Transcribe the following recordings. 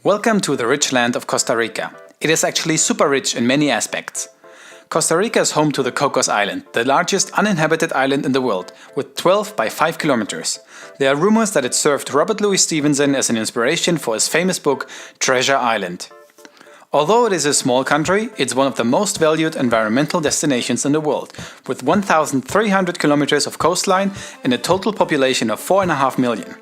Welcome to the rich land of Costa Rica. It is actually super rich in many aspects. Costa Rica is home to the Cocos Island, the largest uninhabited island in the world, with 12 by 5 kilometers. There are rumors that it served Robert Louis Stevenson as an inspiration for his famous book Treasure Island. Although it is a small country, it's one of the most valued environmental destinations in the world, with 1,300 kilometers of coastline and a total population of 4.5 million.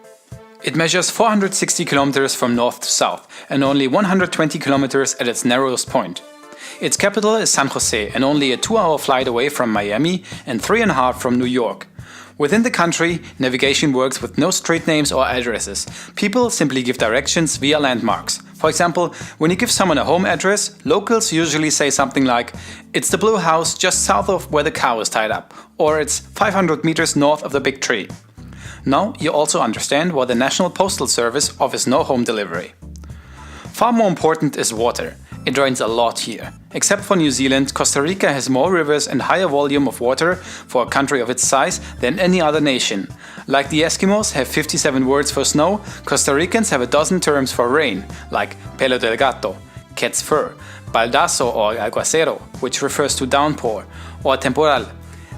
It measures 460 kilometers from north to south and only 120 kilometers at its narrowest point. Its capital is San Jose and only a 2-hour flight away from Miami and 3.5 from New York. Within the country, navigation works with no street names or addresses. People simply give directions via landmarks. For example, when you give someone a home address, locals usually say something like, "It's the blue house just south of where the cow is tied up," or "It's 500 meters north of the big tree." Now you also understand why the National Postal Service offers no home delivery. Far more important is water. It rains a lot here. Except for New Zealand, Costa Rica has more rivers and higher volume of water for a country of its size than any other nation. Like the Eskimos have 57 words for snow, Costa Ricans have a dozen terms for rain, like pelo del gato, cat's fur, baldazo or aguacero, which refers to downpour, or temporal,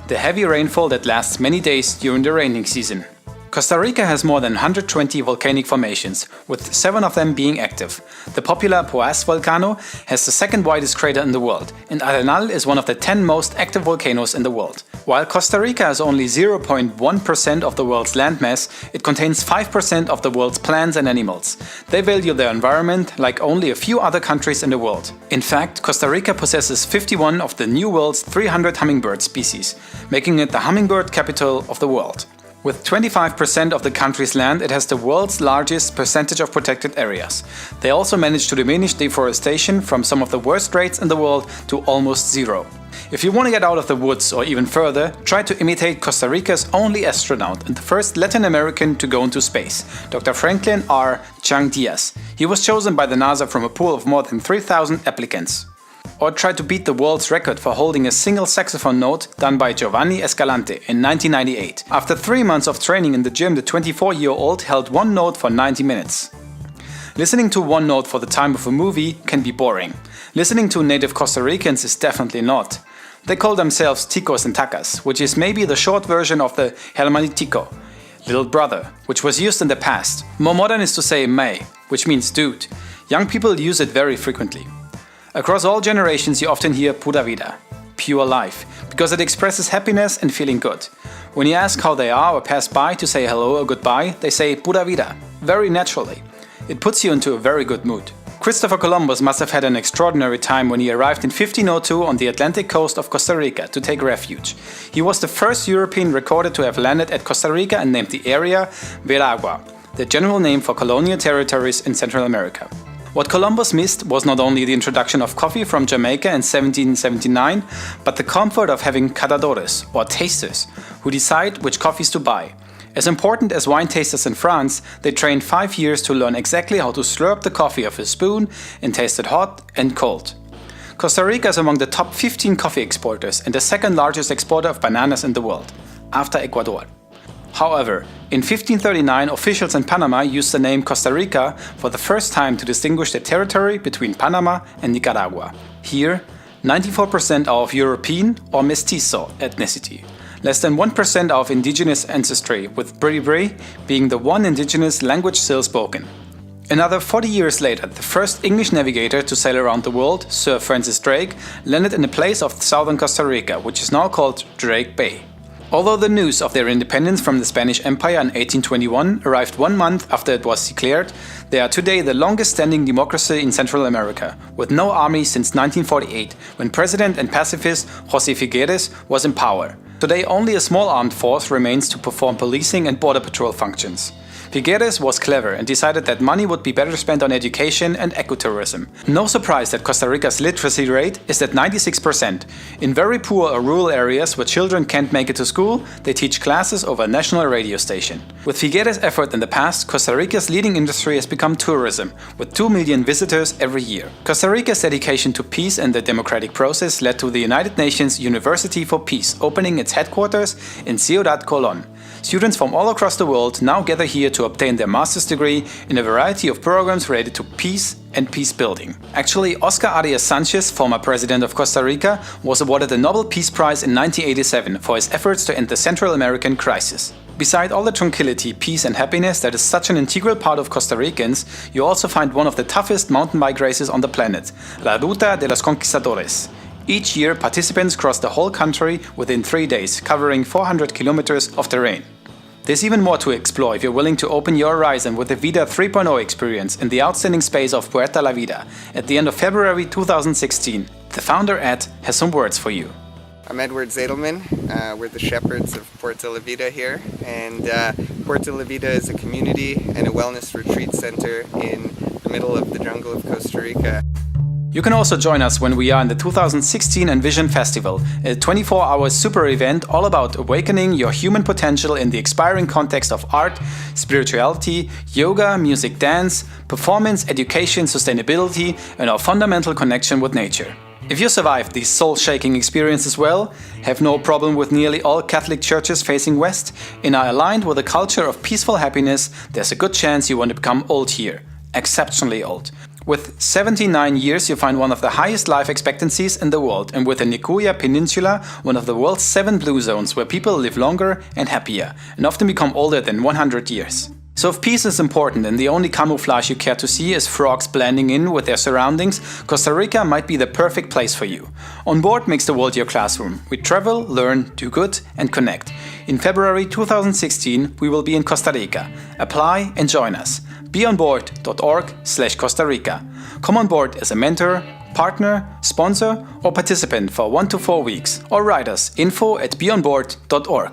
the heavy rainfall that lasts many days during the raining season. Costa Rica has more than 120 volcanic formations, with 7 of them being active. The popular Poás volcano has the second widest crater in the world, and Arenal is one of the 10 most active volcanoes in the world. While Costa Rica has only 0.1% of the world's landmass, it contains 5% of the world's plants and animals. They value their environment like only a few other countries in the world. In fact, Costa Rica possesses 51 of the New World's 300 hummingbird species, making it the hummingbird capital of the world. With 25% of the country's land, it has the world's largest percentage of protected areas. They also managed to diminish deforestation from some of the worst rates in the world to almost zero. If you want to get out of the woods or even further, try to imitate Costa Rica's only astronaut and the first Latin American to go into space, Dr. Franklin R. Chang Diaz. He was chosen by the NASA from a pool of more than 3,000 applicants. Or try to beat the world's record for holding a single saxophone note done by Giovanni Escalante in 1998. After 3 months of training in the gym, the 24-year-old held one note for 90 minutes. Listening to one note for the time of a movie can be boring. Listening to native Costa Ricans is definitely not. They call themselves ticos and tacas, which is maybe the short version of the hermanitico, little brother, which was used in the past. More modern is to say may, which means dude. Young people use it very frequently. Across all generations you often hear pura vida, pure life, because it expresses happiness and feeling good. When you ask how they are or pass by to say hello or goodbye, they say pura vida, very naturally. It puts you into a very good mood. Christopher Columbus must have had an extraordinary time when he arrived in 1502 on the Atlantic coast of Costa Rica to take refuge. He was the first European recorded to have landed at Costa Rica and named the area Veragua, the general name for colonial territories in Central America. What Columbus missed was not only the introduction of coffee from Jamaica in 1779, but the comfort of having catadores, or tasters, who decide which coffees to buy. As important as wine tasters in France, they trained 5 years to learn exactly how to slurp the coffee off a spoon and taste it hot and cold. Costa Rica is among the top 15 coffee exporters and the second largest exporter of bananas in the world, after Ecuador. However, in 1539 officials in Panama used the name Costa Rica for the first time to distinguish the territory between Panama and Nicaragua. Here, 94% are of European or mestizo ethnicity. Less than 1% are of indigenous ancestry, with Bribri being the one indigenous language still spoken. Another 40 years later, the first English navigator to sail around the world, Sir Francis Drake, landed in a place of southern Costa Rica, which is now called Drake Bay. Although the news of their independence from the Spanish Empire in 1821 arrived 1 month after it was declared, they are today the longest-standing democracy in Central America, with no army since 1948, when President and pacifist José Figueres was in power. Today only a small armed force remains to perform policing and border patrol functions. Figueres was clever and decided that money would be better spent on education and ecotourism. No surprise that Costa Rica's literacy rate is at 96%. In very poor or rural areas where children can't make it to school, they teach classes over a national radio station. With Figueres' effort in the past, Costa Rica's leading industry has become tourism, with 2 million visitors every year. Costa Rica's dedication to peace and the democratic process led to the United Nations University for Peace opening its headquarters in Ciudad Colón. Students from all across the world now gather here to obtain their master's degree in a variety of programs related to peace and peace building. Actually, Oscar Arias Sanchez, former president of Costa Rica, was awarded the Nobel Peace Prize in 1987 for his efforts to end the Central American crisis. Beside all the tranquility, peace and happiness that is such an integral part of Costa Ricans, you also find one of the toughest mountain bike races on the planet, La Ruta de los Conquistadores. Each year, participants cross the whole country within 3 days, covering 400 kilometers of terrain. There's even more to explore if you're willing to open your horizon with the Vida 3.0 experience in the outstanding space of Puerta La Vida at the end of February 2016. The founder, Ed, has some words for you. I'm Edward Zadelman. We're the shepherds of Puerta La Vida here, and Puerta La Vida is a community and a wellness retreat center in the middle of the jungle of Costa Rica. You can also join us when we are in the 2016 Envision Festival, a 24-hour super event all about awakening your human potential in the inspiring context of art, spirituality, yoga, music, dance, performance, education, sustainability, and our fundamental connection with nature. If you survived these soul-shaking experiences well, have no problem with nearly all Catholic churches facing west, and are aligned with a culture of peaceful happiness, there's a good chance you want to become old here. Exceptionally old. With 79 years, you find one of the highest life expectancies in the world, and with the Nicoya Peninsula, one of the world's 7 blue zones where people live longer and happier, and often become older than 100 years. So if peace is important and the only camouflage you care to see is frogs blending in with their surroundings, Costa Rica might be the perfect place for you. On board makes the world your classroom. We travel, learn, do good and connect. In February 2016 we will be in Costa Rica. Apply and join us. beonboard.org/Costa Rica. Come on board as a mentor, partner, sponsor or participant for 1 to 4 weeks, or write us info@beonboard.org.